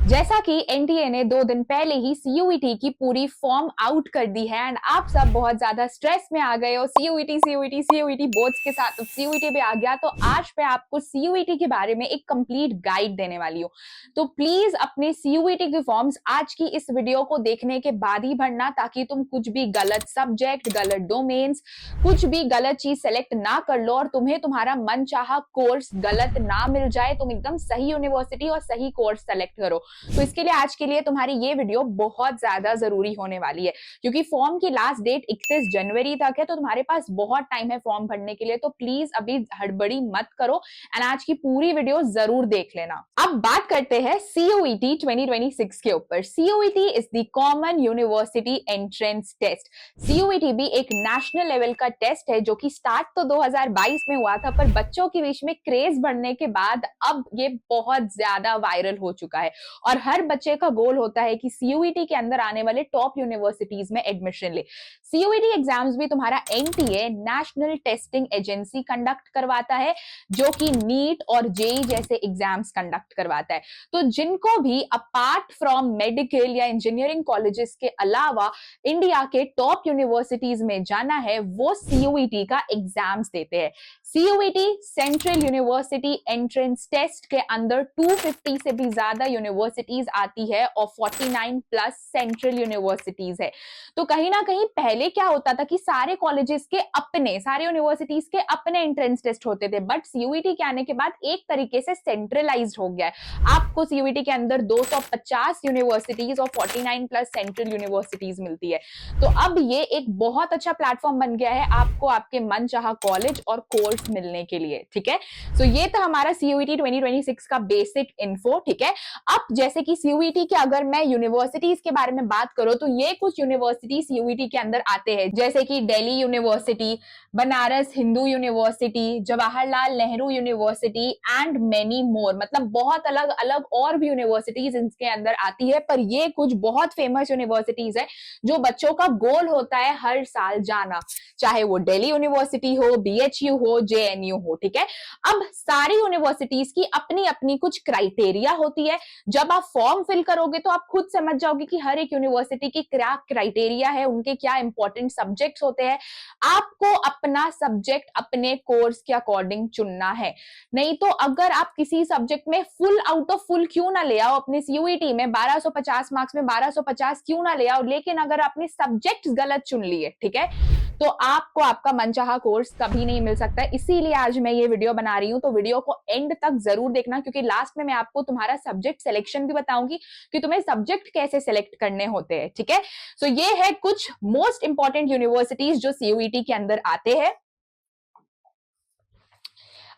जैसा कि एनटीए ने 2 दिन पहले ही सीयूईटी की पूरी फॉर्म आउट कर दी है एंड आप सब बहुत ज्यादा स्ट्रेस में आ गए हो। सीयूईटी सीयूईटी सीयूईटी बोर्ड्स के साथ सीयूईटी भी आ गया, तो आज मैं आपको सीयूईटी के बारे में एक कंप्लीट गाइड देने वाली हूँ। तो प्लीज अपने सीयूईटी की फॉर्म्स आज की इस वीडियो को देखने के बाद ही भरना, ताकि तुम कुछ भी गलत सब्जेक्ट, गलत डोमेन्स, कुछ भी गलत चीज सेलेक्ट ना कर लो और तुम्हें तुम्हारा मनचाहा कोर्स गलत ना मिल जाए। तुम एकदम सही यूनिवर्सिटी और सही कोर्स सेलेक्ट करो। तो इसके लिए आज के लिए तुम्हारी ये वीडियो बहुत ज्यादा जरूरी होने वाली है, क्योंकि फॉर्म की लास्ट डेट 31 जनवरी तक है, तो तुम्हारे पास बहुत टाइम है फॉर्म भरने के लिए। तो प्लीज अभी हड़बड़ी मत करो एंड आज की पूरी वीडियो जरूर देख लेना। अब बात करते हैं सीयूईटी 2026 के ऊपर। CUET is the common university entrance test. CUET भी एक नेशनल लेवल का टेस्ट है, जो कि स्टार्ट तो 2022 में हुआ था, पर बच्चों के बीच में क्रेज बढ़ने के बाद अब ये बहुत ज्यादा वायरल हो चुका है और हर बच्चे का गोल होता है कि सीयूईटी के अंदर आने वाले टॉप यूनिवर्सिटीज में एडमिशन ले। सीयूईटी एग्जाम्स भी तुम्हारा NTA national testing agency conduct करवाता है, जो कि नीट और जेई जैसे एग्जाम्स कंडक्ट करवाता है। तो जिनको भी अपार्ट फ्रॉम मेडिकल या इंजीनियरिंग कॉलेजेस के अलावा इंडिया के टॉप यूनिवर्सिटीज में जाना है, वो सीयूईटी का एग्जाम्स देते हैं। CUET central university entrance test के अंदर 250 से भी ज्यादा यूनिवर्सिटीज आती है और 49 प्लस सेंट्रल यूनिवर्सिटीज है। तो कहीं ना कहीं पहले क्या होता था कि सारे कॉलेजेस के अपने, सारे यूनिवर्सिटीज के अपने एंट्रेंस टेस्ट होते थे, बट सीयूईटी के आने के बाद एक तरीके से सेंट्रलाइज्ड हो गया है। आपको सीयूईटी के अंदर 250 यूनिवर्सिटीज और 49 प्लस सेंट्रल यूनिवर्सिटीज मिलती है। तो अब ये एक बहुत अच्छा प्लेटफॉर्म बन गया है आपको आपके मनचाहा कॉलेज और कोर्स मिलने के लिए। ठीक है, तो ये था हमारा सीयूईटी 2026 का बेसिक इन्फो। ठीक है, अब जैसे कि सीयूईटी के अगर मैं यूनिवर्सिटीज के बारे में बात करूं, तो ये कुछ यूनिवर्सिटी सीयूईटी के अंदर आते हैं, जैसे कि Delhi university, Banaras Hindu university, Jawaharlal Nehru university and many more. मतलब बहुत अलग अलग और भी यूनिवर्सिटीज इनके अंदर आती है, पर ये कुछ बहुत फेमस यूनिवर्सिटीज है जो बच्चों का गोल होता है हर साल जाना, चाहे वो दिल्ली यूनिवर्सिटी हो, बीएचयू हो, जेएनयू हो। ठीक है, अब सारी यूनिवर्सिटीज की अपनी अपनी कुछ क्राइटेरिया होती है। जब आप फॉर्म फिल करोगे तो आप खुद समझ जाओगे कि हर एक यूनिवर्सिटी की क्या क्राइटेरिया है, उनके क्या इंपॉर्टेंट सब्जेक्ट्स होते हैं। आपको अपना सब्जेक्ट अपने कोर्स के अकॉर्डिंग चुनना है। नहीं तो अगर आप किसी सब्जेक्ट में फुल आउट ऑफ फुल क्यों ना ले आओ, अपने सीयूईटी में 1250 मार्क्स में 1250 क्यों ना ले आओ, लेकिन अगर आपने सब्जेक्ट्स गलत चुन लिए, ठीक है, तो आपको आपका मनचाहा कोर्स कभी नहीं मिल सकता है। इसीलिए आज मैं ये वीडियो बना रही हूं, तो वीडियो को एंड तक जरूर देखना, क्योंकि लास्ट में मैं आपको तुम्हारा सब्जेक्ट सिलेक्शन भी बताऊंगी कि तुम्हें सब्जेक्ट कैसे सिलेक्ट करने होते हैं। ठीक है, तो ये है कुछ मोस्ट इंपॉर्टेंट यूनिवर्सिटीज जो सीयूईटी के अंदर आते हैं।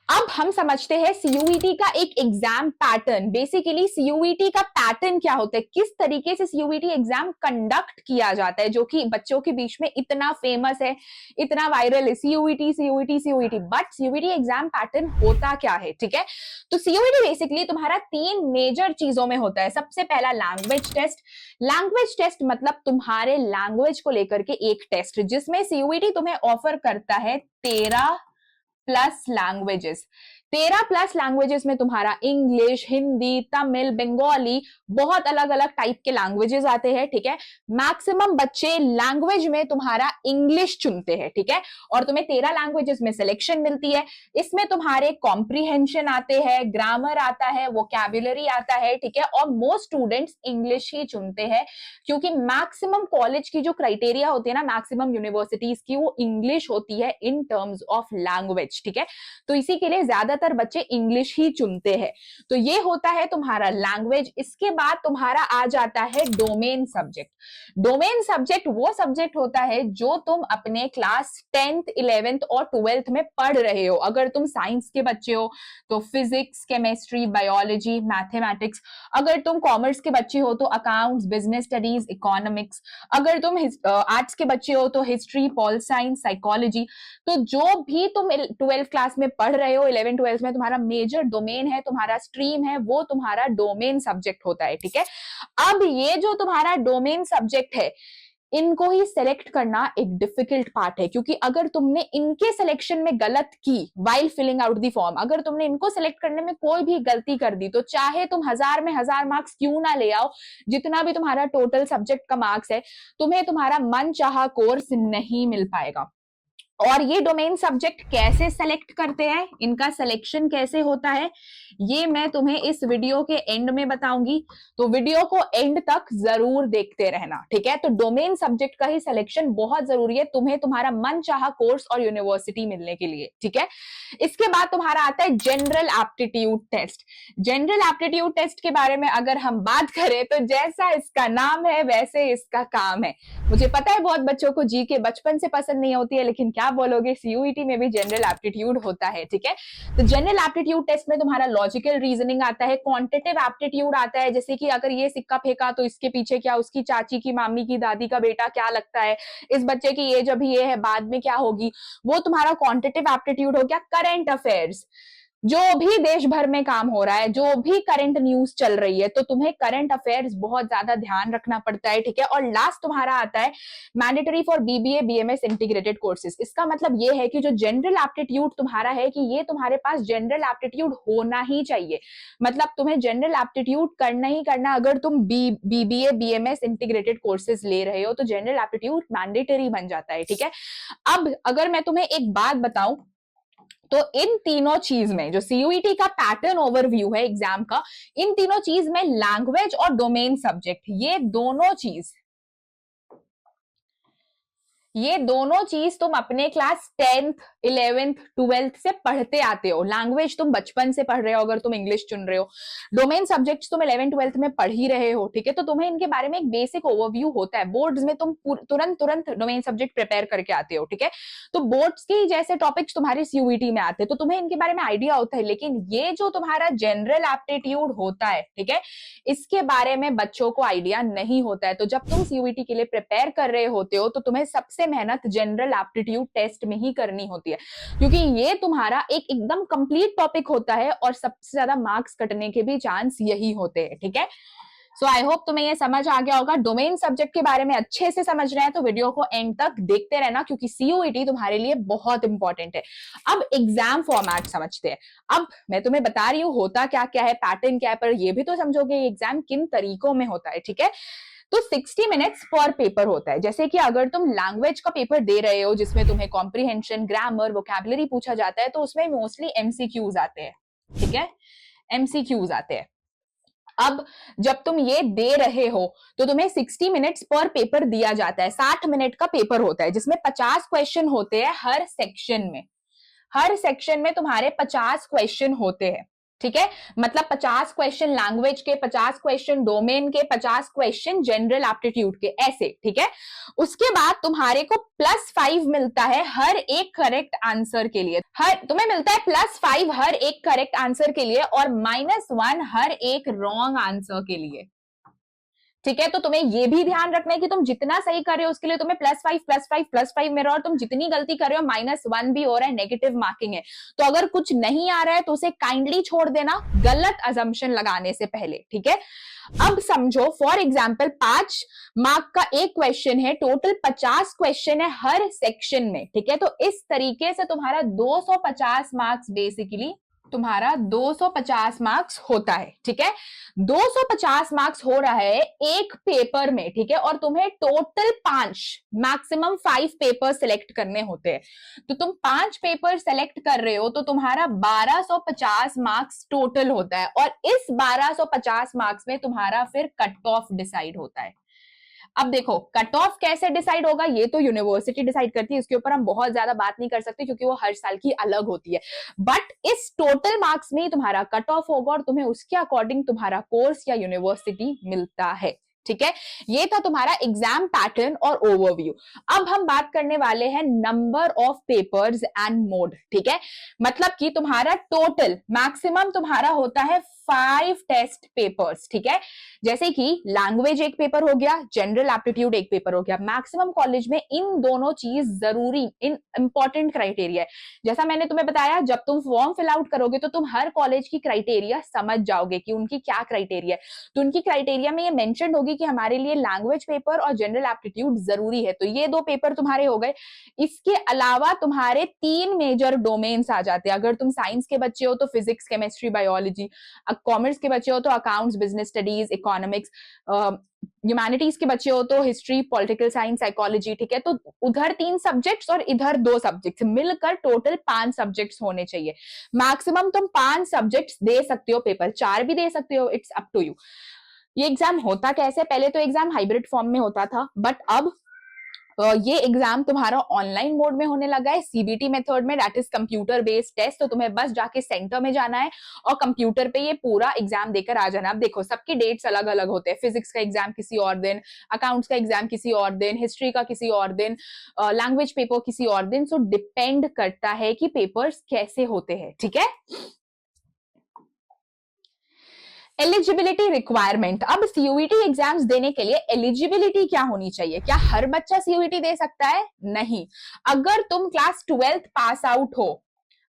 अब हम समझते हैं सीयूईटी का एक एग्जाम पैटर्न। बेसिकली सीयूईटी का पैटर्न क्या होता है, किस तरीके से सीयूईटी एग्जाम कंडक्ट किया जाता है, जो कि बच्चों के बीच में इतना फेमस है, इतना वायरल है, CUET CUET CUET. But CUET exam pattern होता क्या है? ठीक है, तो सीयूईटी बेसिकली तुम्हारा 3 मेजर चीजों में होता है। सबसे पहला लैंग्वेज टेस्ट। लैंग्वेज टेस्ट मतलब तुम्हारे लैंग्वेज को लेकर के एक टेस्ट, जिसमें सीयूईटी तुम्हें ऑफर करता है 13 प्लस लैंग्वेजेस। 13 प्लस लैंग्वेजेस में तुम्हारा इंग्लिश, हिंदी, तमिल, बंगाली, बहुत अलग अलग टाइप के लैंग्वेजेस आते हैं। ठीक है, मैक्सिमम बच्चे लैंग्वेज में तुम्हारा इंग्लिश चुनते हैं। ठीक है, और तुम्हें 13 लैंग्वेजेस में सिलेक्शन मिलती है। इसमें तुम्हारे कॉम्प्रीहेंशन आते हैं, ग्रामर आता है, वोकैबुलरी आता है। ठीक है, और मोस्ट स्टूडेंट्स इंग्लिश ही चुनते हैं, क्योंकि मैक्सिमम कॉलेज की जो क्राइटेरिया होती है ना, मैक्सिमम यूनिवर्सिटीज की, वो इंग्लिश होती है इन टर्म्स ऑफ लैंग्वेज। ठीक है, तो इसी के लिए ज्यादातर बच्चे इंग्लिश ही चुनते हैं। तो ये होता है तुम्हारा लैंग्वेज। इसके बाद तुम्हारा आ जाता है डोमेन सब्जेक्ट। डोमेन सब्जेक्ट वो सब्जेक्ट होता है जो तुम अपने क्लास 10th 11th और 12th में पढ़ रहे हो। अगर तुम साइंस के बच्चे हो तो फिजिक्स, केमिस्ट्री, बायोलॉजी, मैथमेटिक्स। अगर तुम कॉमर्स के बच्चे हो तो अकाउंट्स, बिजनेस स्टडीज, इकोनॉमिक्स। अगर तुम आर्ट्स के बच्चे हो तो हिस्ट्री, पॉल साइंस, साइकोलॉजी। तो जो भी तुम 12th क्लास में पढ़ रहे हो, 11 12 में तुम्हारा मेजर डोमेन है, तुम्हारा स्ट्रीम है, वो तुम्हारा डोमेन सब्जेक्ट होता है। ठीक है, अब ये जो तुम्हारा डोमेन सब्जेक्ट है, इनको ही सेलेक्ट करना एक डिफिकल्ट पार्ट है, क्योंकि अगर तुमने इनके सिलेक्शन में गलत की while filling out the form, अगर तुमने इनको सेलेक्ट करने में कोई भी गलती कर दी, तो चाहे तुम 1000 में 1000 मार्क्स क्यों ना ले आओ, जितना भी तुम्हारा टोटल सब्जेक्ट का मार्क्स है, तुम्हें तुम्हारा मनचाहा कोर्स नहीं मिल पाएगा। और ये डोमेन सब्जेक्ट कैसे सेलेक्ट करते हैं, इनका सिलेक्शन कैसे होता है, ये मैं तुम्हें इस वीडियो के एंड में बताऊंगी, तो वीडियो को एंड तक जरूर देखते रहना, ठीक है। तो डोमेन सब्जेक्ट का ही सिलेक्शन बहुत जरूरी है तुम्हें तुम्हारा मनचाहा कोर्स और यूनिवर्सिटी मिलने के लिए, ठीक है। इसके बाद तुम्हारा आता है general aptitude test. General aptitude test के बारे में अगर हम बात करें तो जैसा इसका नाम है वैसे इसका काम है। मुझे पता है बहुत बच्चों को जीके बचपन से पसंद नहीं होती है, लेकिन क्या बोलोगे, सीयूईटी में भी जनरल एप्टीट्यूड होता है, ठीक है। तो जनरल एप्टीट्यूड टेस्ट में तुम्हारा लॉजिकल रीजनिंग आता है, क्वांटिटेटिव एप्टीट्यूड आता है, जैसे कि अगर ये सिक्का फेंका तो इसके पीछे क्या, उसकी चाची की, मामी की, दादी का बेटा क्या लगता है, इस बच्चे की एज अभी ये है, बाद में क्या होगी, वो तुम्हारा क्वांटिटेटिव एप्टीट्यूड हो गया। करंट अफेयर्स, जो भी देश भर में काम हो रहा है, जो भी करंट न्यूज चल रही है, तो तुम्हें करंट अफेयर्स बहुत ज्यादा ध्यान रखना पड़ता है, ठीक है। और लास्ट तुम्हारा आता है mandatory for BBA BMS integrated courses. इसका मतलब ये है कि जो जनरल एप्टीट्यूड तुम्हारा है, कि ये तुम्हारे पास जनरल एप्टीट्यूड होना ही चाहिए, मतलब तुम्हें जनरल एप्टीट्यूड करना ही करना। अगर तुम बीबीए बीएमएस इंटीग्रेटेड कोर्सेज ले रहे हो तो जनरल एप्टीट्यूड मैंडेटरी बन जाता है, ठीक है। अब अगर मैं तुम्हें एक बात बताऊं, तो इन तीनों चीज में जो सीयूईटी का पैटर्न ओवरव्यू है एग्जाम का, इन तीनों चीज में लैंग्वेज और डोमेन सब्जेक्ट, ये दोनों चीज तुम अपने क्लास 10th 11th 12th से पढ़ते आते हो। लैंग्वेज तुम बचपन से पढ़ रहे हो अगर तुम इंग्लिश चुन रहे हो, डोमेन सब्जेक्ट्स तुम 11th 12th में पढ़ ही रहे हो, ठीक है। तो तुम्हें इनके बारे में एक बेसिक ओवरव्यू होता है। बोर्ड्स में तुम तुरंत डोमेन सब्जेक्ट प्रिपेयर करके आते हो, ठीक है। तो बोर्ड्स के जैसे टॉपिक्स तुम्हारे सीयूईटी में आते हैं, तो तुम्हें इनके बारे में आइडिया होता है। लेकिन ये जो तुम्हारा जनरल एप्टीट्यूड होता है, ठीक है, इसके बारे में बच्चों को आइडिया नहीं होता है। तो जब तुम सीयूईटी के लिए प्रिपेयर कर रहे होते हो, तो तुम्हें सबसे मेहनत जनरल एप्टीट्यूड टेस्ट में ही करनी होती है, क्योंकि ये तुम्हारा एक एकदम कंप्लीट टॉपिक होता है और सबसे ज्यादा मार्क्स कटने के भी चांस यही होते हैं, ठीक है। सो आई होप तुम्हें ये समझ आ गया होगा। डोमेन सब्जेक्ट के बारे में अच्छे से समझ रहे हैं तो वीडियो को एंड तक देखते रहना, क्योंकि सीयूईटी तुम्हारे लिए बहुत इंपॉर्टेंट है। अब एग्जाम फॉर्मेट समझते हैं। अब मैं तुम्हें बता रही हूँ होता क्या क्या है, पैटर्न क्या है, पर ये भी तो समझोगे एग्जाम किन तरीकों में होता है, ठीक है। तो 60 मिनट्स पर पेपर होता है। जैसे कि अगर तुम लैंग्वेज का पेपर दे रहे हो जिसमें तुम्हें कॉम्प्रिहेंशन, ग्रामर, वोकैबुलरी पूछा जाता है, तो उसमें मोस्टली एमसीक्यूज आते हैं, ठीक है, एमसीक्यूज आते हैं। अब जब तुम ये दे रहे हो तो तुम्हें 60 मिनट्स पर पेपर दिया जाता है। 60 मिनट का पेपर होता है जिसमें 50 क्वेश्चन होते हैं हर सेक्शन में। हर सेक्शन में तुम्हारे 50 क्वेश्चन होते हैं, ठीक है। मतलब 50 क्वेश्चन लैंग्वेज के, 50 क्वेश्चन डोमेन के, 50 क्वेश्चन जनरल एप्टीट्यूड के, ऐसे, ठीक है। उसके बाद तुम्हारे को +5 मिलता है हर एक करेक्ट आंसर के लिए। तुम्हें मिलता है +5 हर एक करेक्ट आंसर के लिए और -1 हर एक रॉन्ग आंसर के लिए, ठीक है। तो तुम्हें ये भी ध्यान रखना है कि तुम जितना सही कर रहे हो उसके लिए तुम्हें +5 मिल रहा है, और तुम जितनी गलती कर रहे हो -1 भी हो रहा है, नेगेटिव मार्किंग है। तो अगर कुछ नहीं आ रहा है तो उसे काइंडली छोड़ देना गलत अजम्पशन लगाने से पहले, ठीक है। अब समझो फॉर एग्जाम्पल 5 मार्क का एक क्वेश्चन है, टोटल 50 क्वेश्चन है हर सेक्शन में, ठीक है। तो इस तरीके से तुम्हारा 250 मार्क्स बेसिकली तुम्हारा 250 मार्क्स होता है, ठीक है। 250 मार्क्स हो रहा है एक पेपर में, ठीक है। और तुम्हें टोटल 5 मैक्सिमम 5 पेपर सिलेक्ट करने होते हैं। तो तुम 5 पेपर सिलेक्ट कर रहे हो तो तुम्हारा 1250 मार्क्स टोटल होता है, और इस 1250 मार्क्स में तुम्हारा फिर कट ऑफ डिसाइड होता है। अब देखो कट ऑफ कैसे डिसाइड होगा, ये तो यूनिवर्सिटी डिसाइड करती है, इसके ऊपर हम बहुत ज्यादा बात नहीं कर सकते क्योंकि वो हर साल की अलग होती है। बट इस टोटल मार्क्स में ही तुम्हारा कट ऑफ होगा और तुम्हें उसके अकॉर्डिंग तुम्हारा कोर्स या यूनिवर्सिटी मिलता है, ठीक है। ये था तुम्हारा एग्जाम पैटर्न और ओवरव्यू। अब हम बात करने वाले हैं number of papers and mode, ठीक है। मतलब कि तुम्हारा टोटल मैक्सिमम तुम्हारा होता है 5 टेस्ट पेपर्स, ठीक है। जैसे कि लैंग्वेज एक पेपर हो गया, जनरल एप्टीट्यूड एक पेपर हो गया। मैक्सिमम कॉलेज में इन दोनों चीज जरूरी, इन इंपॉर्टेंट क्राइटेरिया है। जैसा मैंने तुम्हें बताया, जब तुम फॉर्म फिल आउट करोगे तो तुम हर कॉलेज की क्राइटेरिया समझ जाओगे कि उनकी क्या क्राइटेरिया है। तो उनकी क्राइटेरिया में ये मेंशन होगी कि हमारे लिए लैंग्वेज पेपर और जनरल एप्टीट्यूड जरूरी है। तो ये 2 पेपर तुम्हारे हो गए। इसके अलावा तुम्हारे 3 मेजर डोमेन्स आ जाते हैं। अगर तुम साइंस के बच्चे हो तो फिजिक्स, केमिस्ट्री, बायोलॉजी। कॉमर्स के बच्चे हो तो accounts, business studies, economics. Humanities के बच्चे हो तो हिस्ट्री, पॉलिटिकल साइंस, साइकोलॉजी, ठीक है। तो उधर 3 सब्जेक्ट्स और इधर 2 सब्जेक्ट्स, मिलकर टोटल 5 सब्जेक्ट्स होने चाहिए। मैक्सिमम तुम 5 सब्जेक्ट्स दे सकते हो पेपर, 4 भी दे सकते हो, इट्स अप टू यू। ये एग्जाम होता कैसे? पहले तो एग्जाम हाइब्रिड फॉर्म में होता था, बट अब ये एग्जाम तुम्हारा ऑनलाइन मोड में होने लगा है, सीबीटी मेथड में, that is computer based test. तो तुम्हें बस जाके सेंटर में जाना है और कंप्यूटर पे ये पूरा एग्जाम देकर आ जाना। अब देखो, सबके डेट्स अलग अलग होते हैं। फिजिक्स का एग्जाम किसी और दिन, अकाउंट्स का एग्जाम किसी और दिन, हिस्ट्री का किसी और दिन, लैंग्वेज पेपर किसी और दिन। सो डिपेंड करता है कि पेपर्स कैसे होते हैं, ठीक है। Eligibility requirement. अब सीयूईटी एग्जाम्स देने के लिए एलिजिबिलिटी क्या होनी चाहिए? क्या हर बच्चा सीयूईटी दे सकता है? नहीं। अगर तुम क्लास 12th पास आउट हो,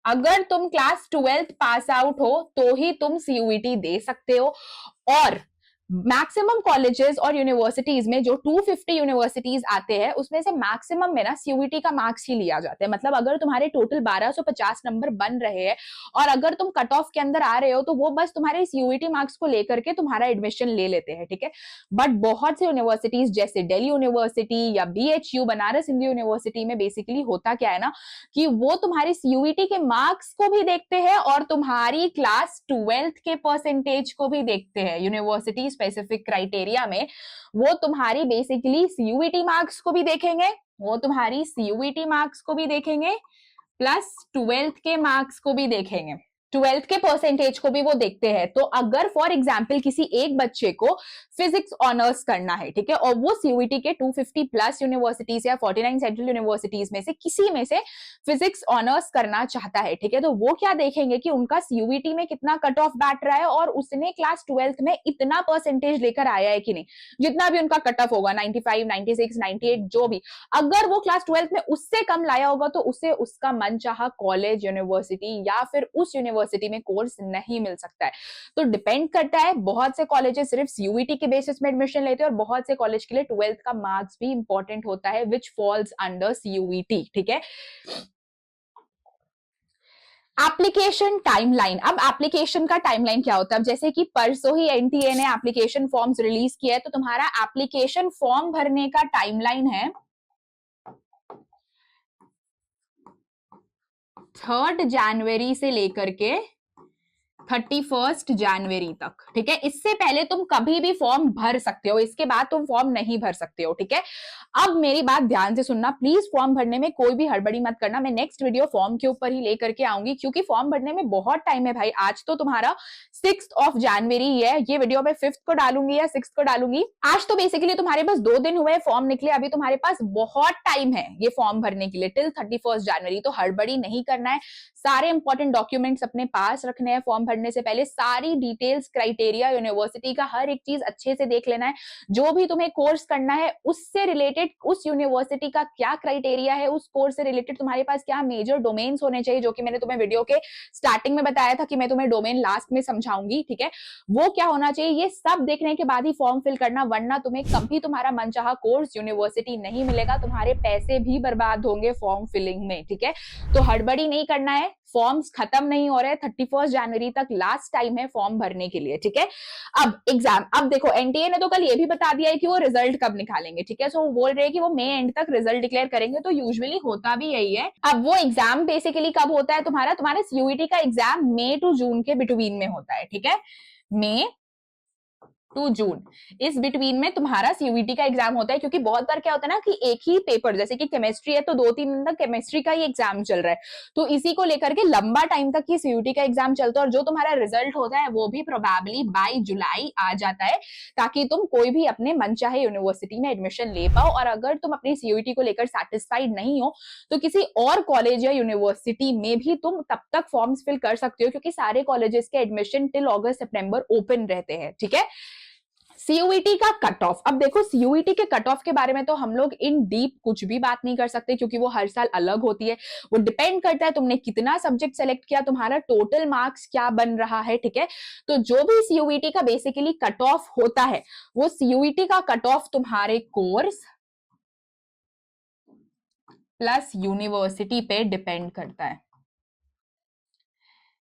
अगर तुम क्लास 12th पास आउट हो तो ही तुम सीयूईटी दे सकते हो। और मैक्सिमम कॉलेजेस और यूनिवर्सिटीज में जो 250 यूनिवर्सिटीज आते हैं उसमें से मैक्सिमम में ना सीयूईटी का मार्क्स ही लिया जाता है। मतलब अगर तुम्हारे टोटल 1250 नंबर बन रहे हैं और अगर तुम कट ऑफ के अंदर आ रहे हो तो वो बस तुम्हारे सीयूईटी मार्क्स को लेकर के तुम्हारा एडमिशन ले लेते हैं, ठीक है। बट बहुत से यूनिवर्सिटीज जैसे दिल्ली यूनिवर्सिटी या बीएचयू, बनारस हिंदू यूनिवर्सिटी में बेसिकली होता क्या है ना कि वो तुम्हारी सीयूईटी के मार्क्स को भी देखते हैं और तुम्हारी क्लास 12th के परसेंटेज को भी देखते हैं। यूनिवर्सिटी स्पेसिफिक क्राइटेरिया में वो तुम्हारी बेसिकली सीयूईटी मार्क्स को भी देखेंगे, वो तुम्हारी सीयूईटी मार्क्स को भी देखेंगे, प्लस 12th के मार्क्स को भी देखेंगे, 12th के परसेंटेज को भी वो देखते हैं। तो अगर फॉर एग्जाम्पल किसी एक बच्चे को फिजिक्स ऑनर्स करना है, ठीक है, और वो सीयूईटी के 250 प्लस यूनिवर्सिटीज या 49 सेंट्रल यूनिवर्सिटीज में से किसी में से फिजिक्स ऑनर्स करना चाहता है, ठीक है, तो वो क्या देखेंगे कि उनका सीयूईटी में कितना कट ऑफ बैठ रहा है और उसने क्लास 12th में इतना परसेंटेज लेकर आया है कि नहीं। जितना भी उनका कट ऑफ होगा, 95, 96, 98, जो भी, अगर वो क्लास 12th में उससे कम लाया होगा तो उसे उसका मनचाहा कॉलेज, यूनिवर्सिटी या फिर उस यूनिवर्सिटी में कोर्स नहीं मिल सकता है। तो डिपेंड करता है। बहुत से कॉलेजेस सिर्फ सीयूईटी के बेसिस में एडमिशन लेते हैं और बहुत से कॉलेज के लिए 12th का मार्क्स भी इंपॉर्टेंट होता है, विच फॉल्स अंडर सीयूईटी, ठीक है। Application timeline. अब एप्लीकेशन का टाइमलाइन क्या होता है? अब जैसे कि परसों ही एनटीए ने एप्लीकेशन फॉर्म्स रिलीज किया है, तो तुम्हारा एप्लीकेशन फॉर्म भरने का टाइमलाइन है 3 जनवरी से लेकर के 31 जनवरी तक, ठीक है। इससे पहले तुम कभी भी फॉर्म भर सकते हो, इसके बाद तुम फॉर्म नहीं भर सकते हो, ठीक है। अब मेरी बात ध्यान से सुनना प्लीज, फॉर्म भरने में कोई भी हड़बड़ी मत करना। मैं नेक्स्ट वीडियो फॉर्म के ऊपर ही लेकर के आऊंगी क्योंकि फॉर्म भरने में बहुत टाइम है भाई। आज तो तुम्हारा 6 जनवरी है, ये वीडियो मैं 5th को डालूंगी या 6th को डालूंगी। आज तो बेसिकली तुम्हारे पास 2 दिन हुए फॉर्म निकले, अभी तुम्हारे पास बहुत टाइम है ये फॉर्म भरने के लिए टिल 31 जनवरी। तो हड़बड़ी नहीं करना है, सारे इंपॉर्टेंट डॉक्यूमेंट्स अपने पास रखने हैं। फॉर्म भरने से पहले सारी डिटेल्स, क्राइटेरिया, यूनिवर्सिटी का हर एक चीज अच्छे से देख लेना है। जो भी तुम्हें कोर्स करना है उससे रिलेटेड, उस यूनिवर्सिटी का क्या क्राइटेरिया है, उस कोर्स से रिलेटेड तुम्हारे पास क्या मेजर डोमेन्स होने चाहिए, जो कि मैंने तुम्हें वीडियो के स्टार्टिंग में बताया था कि मैं तुम्हें डोमेन लास्ट में समझाऊंगी, ठीक है। वो क्या होना चाहिए, ये सब देखने के बाद ही फॉर्म फिल करना, वरना तुम्हें कभी तुम्हारा मनचाहा कोर्स, यूनिवर्सिटी नहीं मिलेगा, तुम्हारे पैसे भी बर्बाद होंगे फॉर्म फिलिंग में, ठीक है। तो हड़बड़ी नहीं करना है, फॉर्म्स खत्म नहीं हो रहे, 31 जनवरी तक लास्ट टाइम है फॉर्म भरने के लिए, ठीक है। अब एग्जाम, अब देखो एनटीए ने तो कल ये भी बता दिया है कि वो रिजल्ट कब निकालेंगे, ठीक है। सो वो बोल रहे हैं कि वो मई एंड तक रिजल्ट डिक्लेयर करेंगे, तो यूजुअली होता भी यही है। अब वो एग्जाम बेसिकली कब होता है तुम्हारा सीयूईटी का एग्जाम मई टू जून के बिटवीन में होता है, ठीक है। मई टू जून, इस बिटवीन में तुम्हारा सीयूईटी का एग्जाम होता है। क्योंकि बहुत बार क्या होता है ना कि एक ही पेपर, जैसे कि केमिस्ट्री है तो 2-3 दिन तक केमिस्ट्री का ही एग्जाम चल रहा है, तो इसी को लेकर के लंबा टाइम तक ही सीयूईटी का एग्जाम चलता है, और जो तुम्हारा रिजल्ट होता है वो भी प्रोबेबली बाय जुलाई आ जाता है, ताकि तुम कोई भी अपने मनचाहे यूनिवर्सिटी में एडमिशन ले पाओ। और अगर तुम अपनी सीयूईटी को लेकर सेटिस्फाइड नहीं हो तो किसी और कॉलेज या यूनिवर्सिटी में भी तुम तब तक फॉर्म्स फिल कर सकते हो, क्योंकि सारे कॉलेजेस के एडमिशन टिल अगस्त सितंबर ओपन रहते हैं। ठीक है, सीयूईटी का कट ऑफ। अब देखो, सीयूईटी के कट ऑफ के बारे में तो हम लोग इन डीप कुछ भी बात नहीं कर सकते, क्योंकि वो हर साल अलग होती है। वो डिपेंड करता है तुमने कितना सब्जेक्ट सेलेक्ट किया, तुम्हारा टोटल मार्क्स क्या बन रहा है। ठीक है, तो जो भी सीयूईटी का बेसिकली कट ऑफ होता है, वो सीयूईटी का कट ऑफ तुम्हारे कोर्स प्लस यूनिवर्सिटी पे डिपेंड करता है।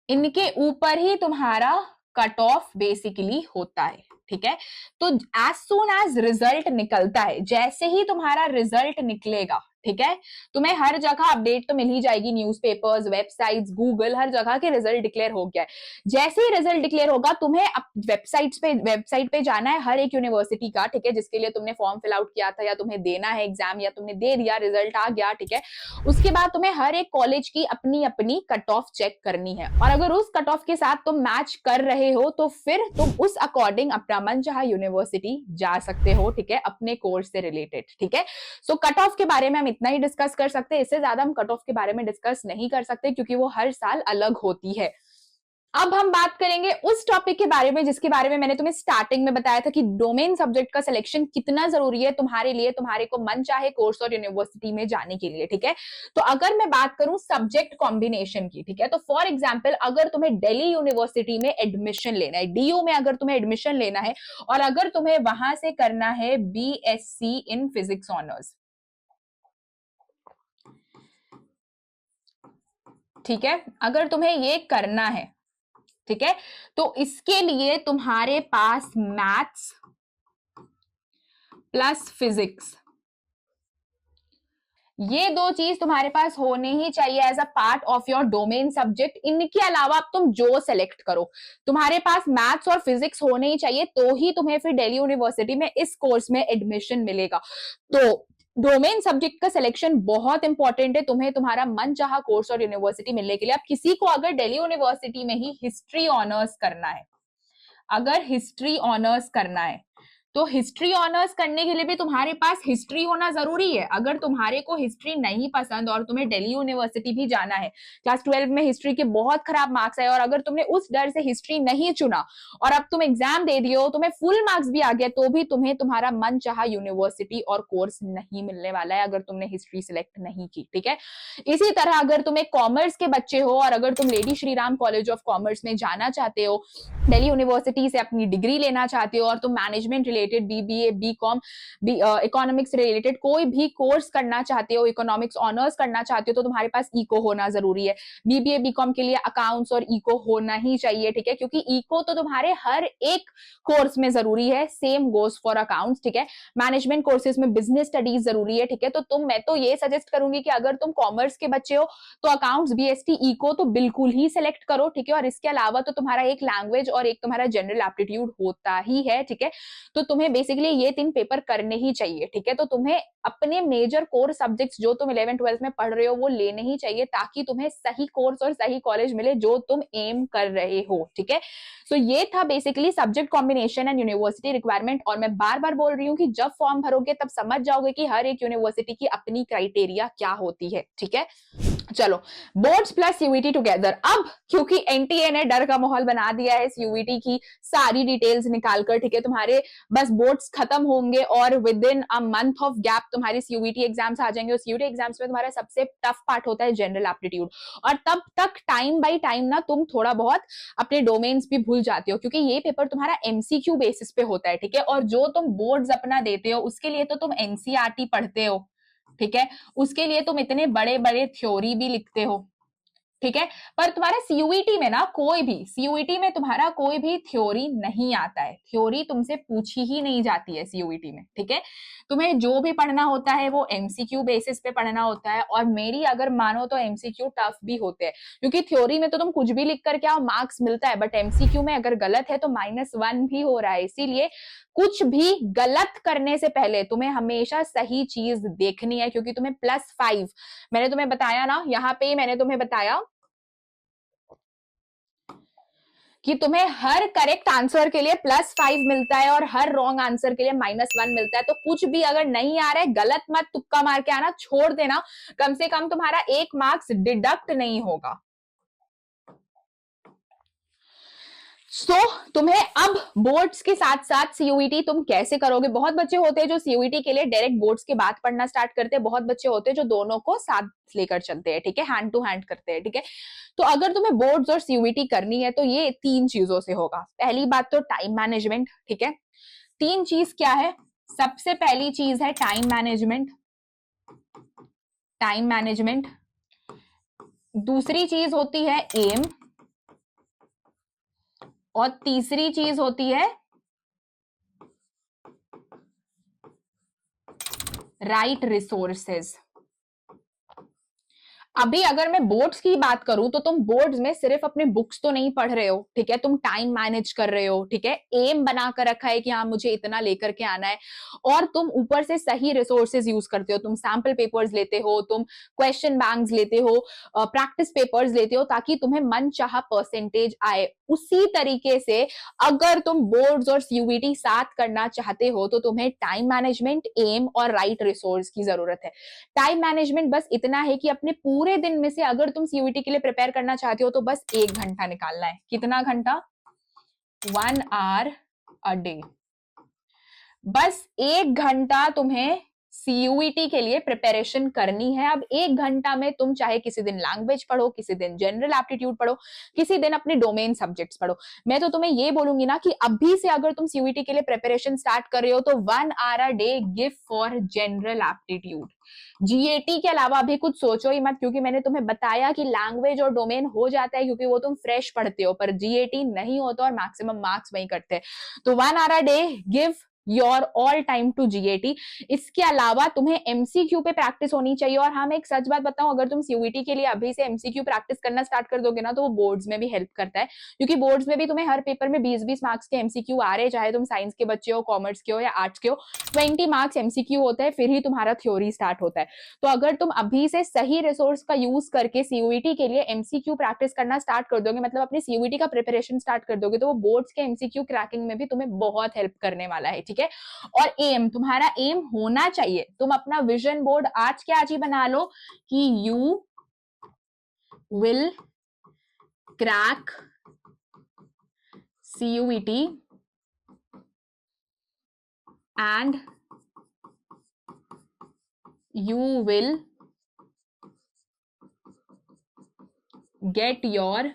इनके ऊपर ही तुम्हारा कट ऑफ बेसिकली होता है। ठीक है, तो एज सून एज रिजल्ट निकलता है, जैसे ही तुम्हारा रिजल्ट निकलेगा, ठीक है, तुम्हें हर जगह अपडेट तो मिल ही जाएगी, न्यूज़पेपर्स, वेबसाइट्स, गूगल, हर जगह के रिजल्ट डिक्लेयर हो गया है। जैसे ही रिजल्ट डिक्लेयर होगा, तुम्हें वेबसाइट पे जाना है हर एक यूनिवर्सिटी का, ठीक है, जिसके लिए तुमने फॉर्म फिल आउट किया था या तुम्हें देना है एग्जाम, या तुमने दे दिया, रिजल्ट आ गया। ठीक है, उसके बाद तुम्हें हर एक कॉलेज की अपनी अपनी कट ऑफ चेक करनी है, और अगर उस कट ऑफ के साथ तुम मैच कर रहे हो तो फिर तुम उस अकॉर्डिंग अपना मनचाहा यूनिवर्सिटी जा सकते हो। ठीक है, अपने कोर्स से रिलेटेड। ठीक है, सो कट ऑफ के बारे में हम इतना ही डिस्कस कर सकते हैं, इससे ज्यादा हम कट ऑफ के बारे में डिस्कस नहीं कर सकते, क्योंकि वो हर साल अलग होती है। अब हम बात करेंगे उस टॉपिक के बारे में जिसके बारे में मैंने तुम्हें स्टार्टिंग में बताया था कि डोमेन सब्जेक्ट का सिलेक्शन कितना जरूरी है तुम्हारे लिए, तुम्हारे को मन चाहे कोर्स और यूनिवर्सिटी में जाने के लिए। ठीक है, तो अगर मैं बात करूं सब्जेक्ट कॉम्बिनेशन की, ठीक है, तो फॉर एग्जाम्पल अगर तुम्हें दिल्ली यूनिवर्सिटी में एडमिशन लेना है, डीयू में अगर तुम्हें एडमिशन लेना है, और अगर तुम्हें वहां से करना है बीएससी इन फिजिक्स ऑनर्स, ठीक है, अगर तुम्हें ये करना है, ठीक है, तो इसके लिए तुम्हारे पास मैथ्स प्लस फिजिक्स, ये दो चीज तुम्हारे पास होने ही चाहिए as a part of your domain subject. इनके अलावा अब तुम जो सेलेक्ट करो, तुम्हारे पास मैथ्स और फिजिक्स होने ही चाहिए, तो ही तुम्हें फिर दिल्ली यूनिवर्सिटी में इस कोर्स में एडमिशन मिलेगा। तो डोमेन सब्जेक्ट का सिलेक्शन बहुत इंपॉर्टेंट है तुम्हें तुम्हारा मन चाहा कोर्स और यूनिवर्सिटी मिलने के लिए। अब किसी को अगर दिल्ली यूनिवर्सिटी में ही हिस्ट्री ऑनर्स करना है, अगर हिस्ट्री ऑनर्स करना है, तो हिस्ट्री ऑनर्स करने के लिए भी तुम्हारे पास हिस्ट्री होना जरूरी है। अगर तुम्हारे को हिस्ट्री नहीं पसंद और तुम्हें दिल्ली यूनिवर्सिटी भी जाना है, क्लास 12 में हिस्ट्री के बहुत खराब मार्क्स आए, और अगर तुमने उस डर से हिस्ट्री नहीं चुना और अब तुम एग्जाम दे दिए हो, तुम्हें फुल मार्क्स भी आ गया, तो भी तुम्हें तुम्हारा मन चाहा यूनिवर्सिटी और कोर्स नहीं मिलने वाला है अगर तुमने हिस्ट्री सिलेक्ट नहीं की। ठीक है, इसी तरह अगर तुम एक कॉमर्स के बच्चे हो और अगर तुम lady Shri Ram college of commerce में जाना चाहते हो, दिल्ली यूनिवर्सिटी से अपनी डिग्री लेना चाहते हो, और तुम management related BBA, BCom, economics related कोई भी कोर्स करना चाहते हो, इकोनॉमिक्स ऑनर्स करना चाहते हो, तो तुम्हारे पास इको होना जरूरी है। बीबीए, बीकॉम के लिए अकाउंट्स और इको होना ही चाहिए। ठीक है, क्योंकि इको तो तुम्हारे हर एक कोर्स में जरूरी है, सेम गोज फॉर अकाउंट्स। ठीक है, मैनेजमेंट कोर्सेज में बिजनेस स्टडीज जरूरी है। ठीक है, तो मैं तो ये सजेस्ट करूंगी कि अगर तुम कॉमर्स के बच्चे हो तो अकाउंट्स, बीएसटी, इको तो बिल्कुल ही सिलेक्ट करो। ठीक है, और इसके अलावा तो तुम्हारा एक लैंग्वेज और एक तुम्हारा जनरल एप्टीट्यूड होता ही है। ठीक है, तो तुम्हें बेसिकली ये 3 पेपर करने ही चाहिए। ठीक है, तो तुम्हें अपने मेजर कोर सब्जेक्ट्स जो तुम 11th-12th में पढ़ रहे हो वो लेने ही चाहिए, ताकि तुम्हें सही कोर्स और सही कॉलेज मिले जो तुम एम कर रहे हो। ठीक है, तो ये था basically subject combination and university requirement. और मैं बार बार बोल रही हूँ कि जब फॉर्म भरोगे तब समझ जाओगे कि हर एक यूनिवर्सिटी की अपनी क्राइटेरिया क्या होती है। ठीक है, चलो, बोर्ड्स प्लस यूईटी टुगेदर। अब क्योंकि एनटीए ने डर का माहौल बना दिया है, यूईटी की सारी डिटेल्स निकालकर, ठीक है, तुम्हारे बस बोर्ड्स खत्म होंगे और with in a month of gap तुम्हारी यूईटी एग्जाम्स आ जाएंगे। उस यूईटी एग्जाम्स में तुम्हारा सबसे टफ पार्ट होता है जनरल एप्टीट्यूड, और तब तक टाइम बाय टाइम ना तुम थोड़ा बहुत अपने डोमेन्स भी भूल जाते हो, क्योंकि ये पेपर तुम्हारा एमसीक्यू बेसिस पे होता है। ठीक है, और जो तुम बोर्ड्स अपना देते हो उसके लिए तो तुम एनसीईआरटी पढ़ते हो। ठीक है, उसके लिए तुम इतने बड़े बड़े थ्योरी भी लिखते हो, ठीक है। पर तुम्हारा सीयूईटी में ना सीयूईटी में तुम्हारा कोई भी थ्योरी नहीं आता है, थ्योरी तुमसे पूछी ही नहीं जाती है सीयूईटी में, ठीक है। तुम्हें जो भी पढ़ना होता है वो एमसीक्यू बेसिस पे पढ़ना होता है, और मेरी अगर मानो तो एमसीक्यू टफ भी होते हैं, क्योंकि थ्योरी में तो तुम कुछ भी लिख करके आओ, मार्क्स मिलता है, बट एमसीक्यू में अगर गलत है तो -1 भी हो रहा है। इसीलिए कुछ भी गलत करने से पहले तुम्हें हमेशा सही चीज देखनी है, क्योंकि तुम्हें +5 मैंने तुम्हें बताया ना, यहाँ पे मैंने तुम्हें बताया कि तुम्हें हर करेक्ट आंसर के लिए +5 मिलता है और हर रॉन्ग आंसर के लिए -1 मिलता है। तो कुछ भी अगर नहीं आ रहा है, गलत मत तुक्का मार के आना, छोड़ देना, कम से कम तुम्हारा 1 मार्क्स डिडक्ट नहीं होगा। तुम्हें अब बोर्ड्स के साथ साथ सीयूईटी तुम कैसे करोगे। बहुत बच्चे होते हैं जो सीयूईटी के लिए डायरेक्ट बोर्ड्स के बाद पढ़ना स्टार्ट करते हैं, बहुत बच्चे होते हैं जो दोनों को साथ लेकर चलते हैं, ठीक है, हैंड टू हैंड करते हैं, ठीक है। तो अगर तुम्हें बोर्ड्स और सीयूईटी करनी है तो ये 3 चीजों से होगा। पहली बात तो टाइम मैनेजमेंट, ठीक है। 3 चीज क्या है, सबसे पहली चीज है टाइम मैनेजमेंट, टाइम मैनेजमेंट। दूसरी चीज होती है एम, और तीसरी चीज होती है राइट रिसोर्सेज। अभी अगर मैं बोर्ड्स की बात करूं तो तुम बोर्ड्स में सिर्फ अपने बुक्स तो नहीं पढ़ रहे हो, ठीक है, तुम टाइम मैनेज कर रहे हो, ठीक है, एम बना कर रखा है कि हाँ मुझे इतना लेकर के आना है, और तुम ऊपर से सही रिसोर्सेज यूज करते हो, तुम सैंपल पेपर्स लेते हो, तुम क्वेश्चन बैंक्स लेते हो, प्रैक्टिस पेपर्स लेते हो, ताकि तुम्हें मन चाहा परसेंटेज आए। उसी तरीके से अगर तुम बोर्ड्स और सीयूईटी साथ करना चाहते हो तो तुम्हें टाइम मैनेजमेंट, एम और राइट रिसोर्स की जरूरत है। टाइम मैनेजमेंट बस इतना है कि अपने पूरे दिन में से अगर तुम सीयूईटी के लिए प्रिपेयर करना चाहते हो तो बस 1 घंटा निकालना है। कितना घंटा? 1 आवर अ डे। बस 1 घंटा तुम्हें सीयूईटी के लिए प्रिपरेशन करनी है। अब 1 घंटा में तुम चाहे किसी दिन लैंग्वेज पढ़ो, किसी दिन जनरल एप्टीट्यूड पढ़ो, किसी दिन अपने डोमेन सब्जेक्ट्स पढ़ो। मैं तो तुम्हें ये बोलूंगी ना कि अभी से अगर तुम सीयूईटी के लिए प्रिपरेशन स्टार्ट कर रहे हो तो 1 hour a day give for general aptitude. GAT के अलावा अभी कुछ सोचो ही मत, क्योंकि मैंने तुम्हें बताया कि लैंग्वेज और डोमेन हो जाता है क्योंकि वो तुम फ्रेश पढ़ते हो, पर जीएटी नहीं होता और मैक्सिमम मार्क्स वही करते हैं। तो 1 hour a day give your all time to GAT. इसके अलावा तुम्हें एमसीक्यू पे प्रैक्टिस होनी चाहिए। और हाँ, मैं एक सच बात बताऊं, अगर तुम सीयूईटी के लिए अभी से एमसीक्यू प्रैक्टिस करना स्टार्ट कर दोगे ना तो वो बोर्ड्स में भी हेल्प करता है, क्योंकि बोर्ड्स में भी तुम्हें हर पेपर में 20-20 मार्क्स के एमसीक्यू आ रहे, चाहे तुम साइंस के बच्चे हो, कॉमर्स के हो या आर्ट्स के हो, 20 मार्क्स एमसीक्यू होता है, फिर ही तुम्हारा थ्योरी स्टार्ट होता है। तो अगर तुम अभी से सही रिसोर्स का यूज करके सीयूईटी के लिए एमसीक्यू प्रैक्टिस करना स्टार्ट कर दोगे, मतलब अपनी सीयूईटी का प्रिपरेशन स्टार्ट कर दोगे, तो वो बोर्ड्स के एमसीक्यू क्रैकिंग में भी तुम्हें बहुत हेल्प करने वाला है, ठीक है। और एम, तुम्हारा एम होना चाहिए, तुम अपना विजन बोर्ड आज के आज ही बना लो कि you will crack CUET and you will get your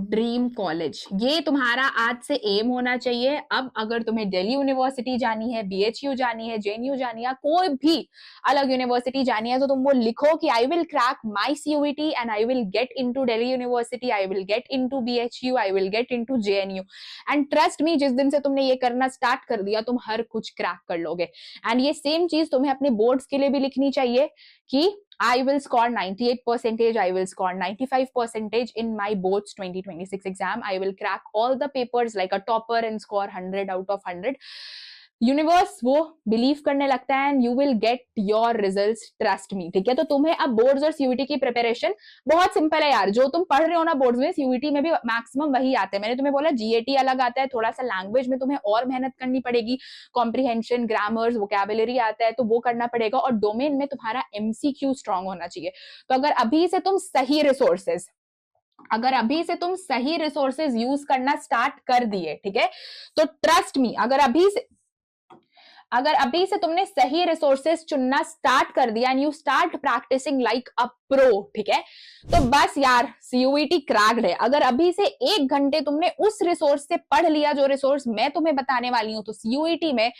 dream college. ये तुम्हारा आज से एम होना चाहिए। अब अगर तुम्हें दिल्ली यूनिवर्सिटी जानी है, बीएचयू जानी है, जेएनयू जानी है, कोई भी अलग यूनिवर्सिटी जानी है, तो तुम वो लिखो कि I will crack my CUET and I will get into Delhi university, I will get into BHU, I will get into JNU. And trust me, जिस दिन से तुमने ये करना स्टार्ट कर दिया तुम हर कुछ क्रैक कर लोगे। एंड ये सेम चीज तुम्हें अपने बोर्ड्स के लिए भी लिखनी चाहिए कि I will score 98%, I will score 95% in my boards 2026 exam. I will crack all the papers like a topper and score 100 out of 100. Universe वो बिलीव करने लगता है and you will get your results, trust me, ठीक है। तो तुम्हें अब boards और सीयूईटी की प्रिपरेशन बहुत सिंपल है यार। जो तुम पढ़ रहे हो ना बोर्ड्स में, सीयूईटी में भी मैक्सिमम वही आते हैं। मैंने तुम्हें बोला जीएटी अलग आता है, थोड़ा सा लैंग्वेज में तुम्हें और मेहनत करनी पड़ेगी, कॉम्प्रिहेंशन, ग्रामर्स, वोकैबुलरी आता है तो वो करना पड़ेगा, और डोमेन में तुम्हारा एमसीक्यू स्ट्रांग होना चाहिए। तो अगर अभी से तुम सही रिसोर्सेज यूज करना स्टार्ट कर दिए, ठीक है, तो ट्रस्ट मी, अगर अभी से तुमने सही रिसोर्सेज चुनना स्टार्ट कर दिया and you start practising like a pro, ठीक है, तो बस यार सीयूईटी क्रैक्ड है। अगर अभी से 1 घंटे तुमने उस रिसोर्स से पढ़ लिया जो रिसोर्स मैं तुम्हें बताने वाली हूं, तो सीयूईटी में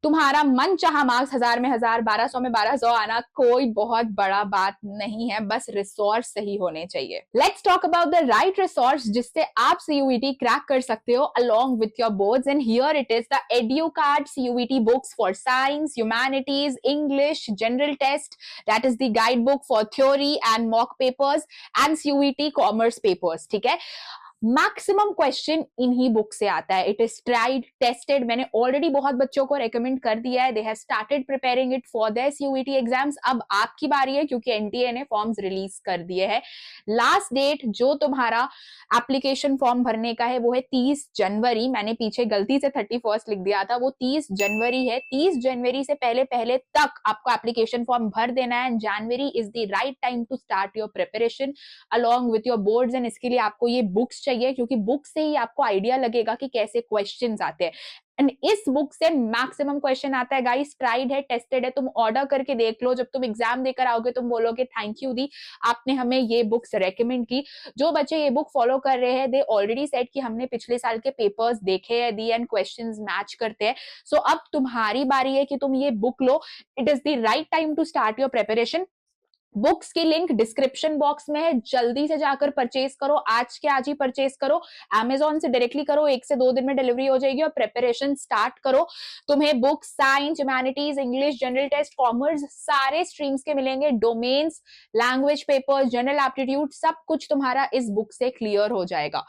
तुम्हारा मन चाहा मार्क्स 1000 में 1000, 1200 में 1200 आना कोई बहुत बड़ा बात नहीं है, बस रिसोर्स सही होने चाहिए। Let's talk about the right resource जिससे आप सीयूईटी क्रैक कर सकते हो along with your boards, and here it is the EduCard CUET books for science, humanities, English, general test, that is the guidebook for theory and mock papers and CUET commerce papers। ठीक है, maximum question इन्हीं book से आता है। It is tried tested, मैंने already बहुत बच्चों को रेकमेंड कर दिया है, they have started preparing it for their CUET exams. अब आपकी बारी है क्योंकि एनटीए ने फॉर्म्स रिलीज कर दिए हैं। लास्ट डेट जो तुम्हारा एप्लीकेशन फॉर्म भरने का है वो है 30 जनवरी। मैंने पीछे गलती से 31 लिख दिया था, वो 30 जनवरी है। 30 जनवरी से पहले पहले तक आपको एप्लीकेशन फॉर्म भर देना है, and January is the right time to start your preparation along with your boards. एंड इसके लिए आपको ये बुक्स चाहिए क्योंकि बुक से ही आपको आइडिया लगेगा कि कैसे क्वेश्चंस आते हैं। एंड इस बुक से मैक्सिमम क्वेश्चन आता है गाइस, ट्राइड है, टेस्टेड है। तुम ऑर्डर करके देख लो, जब तुम एग्जाम देकर आओगे तुम बोलोगे थैंक यू दी, आपने हमें ये बुक्स रेकमेंड की। जो बच्चे ये बुक फॉलो कर रहे हैं दे ऑलरेडी सेड कि हमने पिछले साल के पेपर्स देखे हैं दी एंड क्वेश्चंस मैच करते हैं। सो अब तुम्हारी बारी है कि तुम ये बुक लो। It is the right time to start your preparation. Books की लिंक डिस्क्रिप्शन बॉक्स में है, जल्दी से जाकर परचेज करो, आज के आज ही परचेज करो। अमेजोन से डायरेक्टली करो, 1 से 2 दिन में डिलीवरी हो जाएगी और प्रिपरेशन स्टार्ट करो। तुम्हें books science, humanities, English, general test, commerce सारे स्ट्रीम्स के मिलेंगे। Domains, language papers, general aptitude सब कुछ तुम्हारा इस बुक से क्लियर हो जाएगा।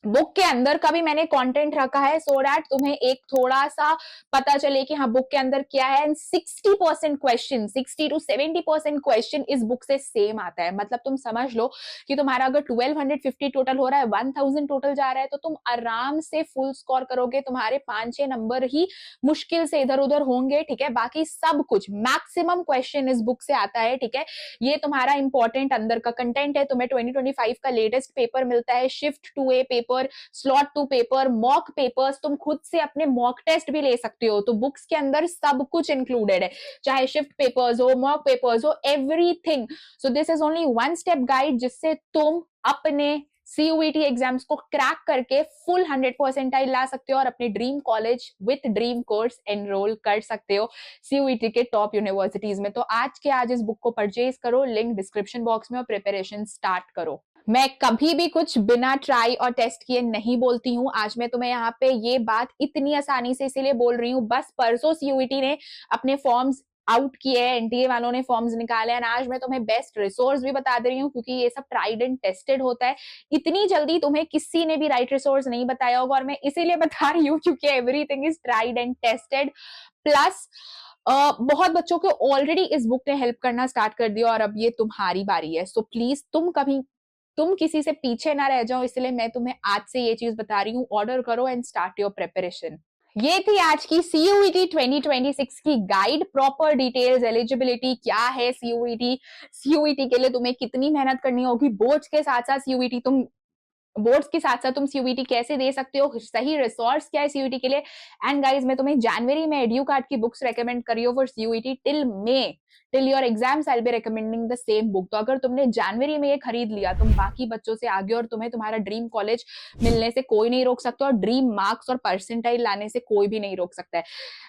बुक के अंदर का भी मैंने कंटेंट रखा है सो दैट तुम्हें एक थोड़ा सा पता चले कि हाँ बुक के अंदर क्या है। एंड 60% क्वेश्चन, 60 to 70% क्वेश्चन इस बुक से सेम आता है। मतलब तुम समझ लो कि तुम्हारा अगर 1250 टोटल हो रहा है, 1000 टोटल जा रहा है, तो तुम आराम से फुल स्कोर करोगे। तुम्हारे 5-6 नंबर ही मुश्किल से इधर उधर होंगे, ठीक है। बाकी सब कुछ मैक्सिमम क्वेश्चन इस बुक से आता है, ठीक है। ये तुम्हारा इंपॉर्टेंट अंदर का कंटेंट है। तुम्हें 2025 का लेटेस्ट पेपर मिलता है, shift two A paper, slot two paper, mock papers, तुम खुद से अपने मॉक टेस्ट भी ले सकते हो। तो बुक्स के अंदर सब कुछ इंक्लूडेड है, चाहे शिफ्ट पेपर्स हो, मॉक पेपर्स हो, everything. So this is only one step guide जिससे तुम अपने सीयूईटी एग्जाम्स को क्रैक करके फुल 100% ला सकते हो और अपने dream college with dream course enrol कर सकते हो सीयूईटी के टॉप यूनिवर्सिटीज में। तो आज के आज इस बुक को परचेज करो, लिंक डिस्क्रिप्शन बॉक्स में, और प्रिपरेशन स्टार्ट करो। मैं कभी भी कुछ बिना ट्राई और टेस्ट किए नहीं बोलती हूँ। आज मैं तुम्हें यहाँ पे ये बात इतनी आसानी से इसीलिए बोल रही हूँ, बस परसों सीयूईटी ने अपने फॉर्म्स आउट किए हैं, एनटीए वालों ने फॉर्म्स निकाले हैं। आज मैं तुम्हें बेस्ट रिसोर्स भी बता दे रही हूँ क्योंकि ये सब ट्राइड एंड टेस्टेड होता है। इतनी जल्दी तुम्हें किसी ने भी राइट रिसोर्स नहीं बताया होगा, और मैं इसीलिए बता रही हूँ क्योंकि everything is tried and tested. Plus बहुत बच्चों को ऑलरेडी इस बुक ने हेल्प करना स्टार्ट कर दिया और अब ये तुम्हारी बारी है। सो प्लीज तुम किसी से पीछे ना रह जाओ, इसलिए मैं तुम्हें आज से ये चीज बता रही हूँ, ऑर्डर करो एंड स्टार्ट योर प्रिपरेशन। ये थी आज की सीयूईटी 2026 की गाइड। प्रॉपर डिटेल्स, एलिजिबिलिटी क्या है सीयूईटी, सीयूईटी के लिए तुम्हें कितनी मेहनत करनी होगी, बोर्ड्स के साथ साथ सीयूईटी तुम सीयूईटी कैसे दे सकते हो, सही रिसोर्स क्या है सीयूईटी के लिए। एंड गाइज मैं तुम्हें जनवरी में EduCard की बुक्स रेकमेंड करी हो for CUET till may, till your exams I will be recommending the same book. तो अगर तुमने जनवरी में ये खरीद लिया, तुम बाकी बच्चों से आगे, और तुम्हें तुम्हारा ड्रीम कॉलेज मिलने से कोई नहीं रोक सकता और ड्रीम मार्क्स और परसेंटाइल लाने से कोई भी नहीं रोक सकता है।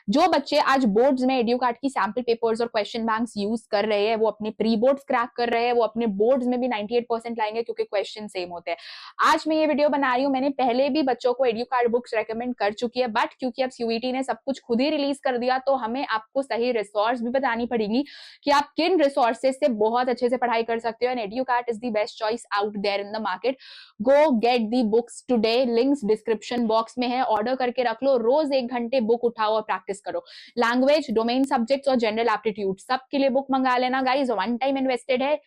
जो बच्चे आज बोर्ड्स में EduCard की सैंपल पेपर्स और क्वेश्चन बैंक्स यूज कर रहे हैं, वो अपने प्री बोर्ड्स क्रैक कर रहे हैं, वो अपने बोर्ड्स में भी 98% लाएंगे क्योंकि क्वेश्चन सेम होते हैं। आज मैं ये वीडियो बना रही हूँ, मैंने पहले भी बच्चों को EduCard बुक्स रेकमेंड कर चुकी है, बट क्योंकि अब सीयूईटी ने सब कुछ खुद ही रिलीज कर दिया तो हमें आपको सही रिसोर्स भी बतानी पड़ेगी कि आप किन रिसोर्सेज से बहुत अच्छे से पढ़ाई कर सकते हो। And EduCard is the best choice out there in the market. Go get the books today, links description box में है, ऑर्डर करके रख लो। रोज 1 घंटे बुक उठाओ और प्रैक्टिस करो। लैंग्वेज, डोमेन सब्जेक्ट्स और जनरल एप्टीट्यूड सबके लिए बुक मंगा लेना गाइज। वन टाइम इन्वेस्टेड है,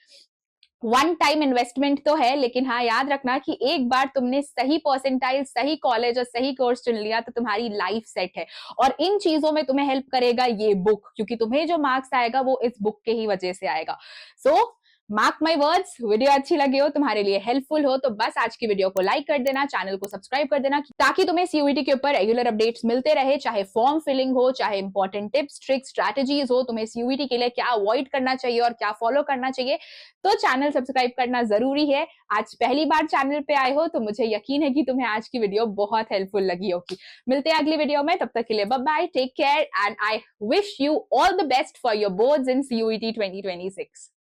वन टाइम इन्वेस्टमेंट तो है, लेकिन हाँ याद रखना कि एक बार तुमने सही परसेंटाइल, सही कॉलेज और सही कोर्स चुन लिया तो तुम्हारी लाइफ सेट है। और इन चीजों में तुम्हें हेल्प करेगा ये बुक, क्योंकि तुम्हें जो मार्क्स आएगा वो इस बुक के ही वजह से आएगा। सो मार्क माई वर्ड्स, वीडियो अच्छी लगी हो, तुम्हारे लिए हेल्पफुल हो तो बस आज की वीडियो को लाइक कर देना, चैनल को सब्सक्राइब कर देना ताकि तुम्हें सीयूईटी के ऊपर रेगुलर अपडेट्स मिलते रहे, चाहे फॉर्म फिलिंग हो, चाहे इंपॉर्टेंट टिप्स ट्रिक्स स्ट्रैटेजीज हो, तुम्हें सीयूईटी के लिए क्या अवॉइड करना चाहिए और क्या फॉलो करना चाहिए, तो चैनल सब्सक्राइब करना जरूरी है। आज पहली बार चैनल पे आए हो तो मुझे यकीन है कि तुम्हें आज की वीडियो बहुत हेल्पफुल लगी होगी। मिलते हैं अगली वीडियो में, तब तक के लिए bye bye, take care and I wish you all the best for your boards in CUET 2026।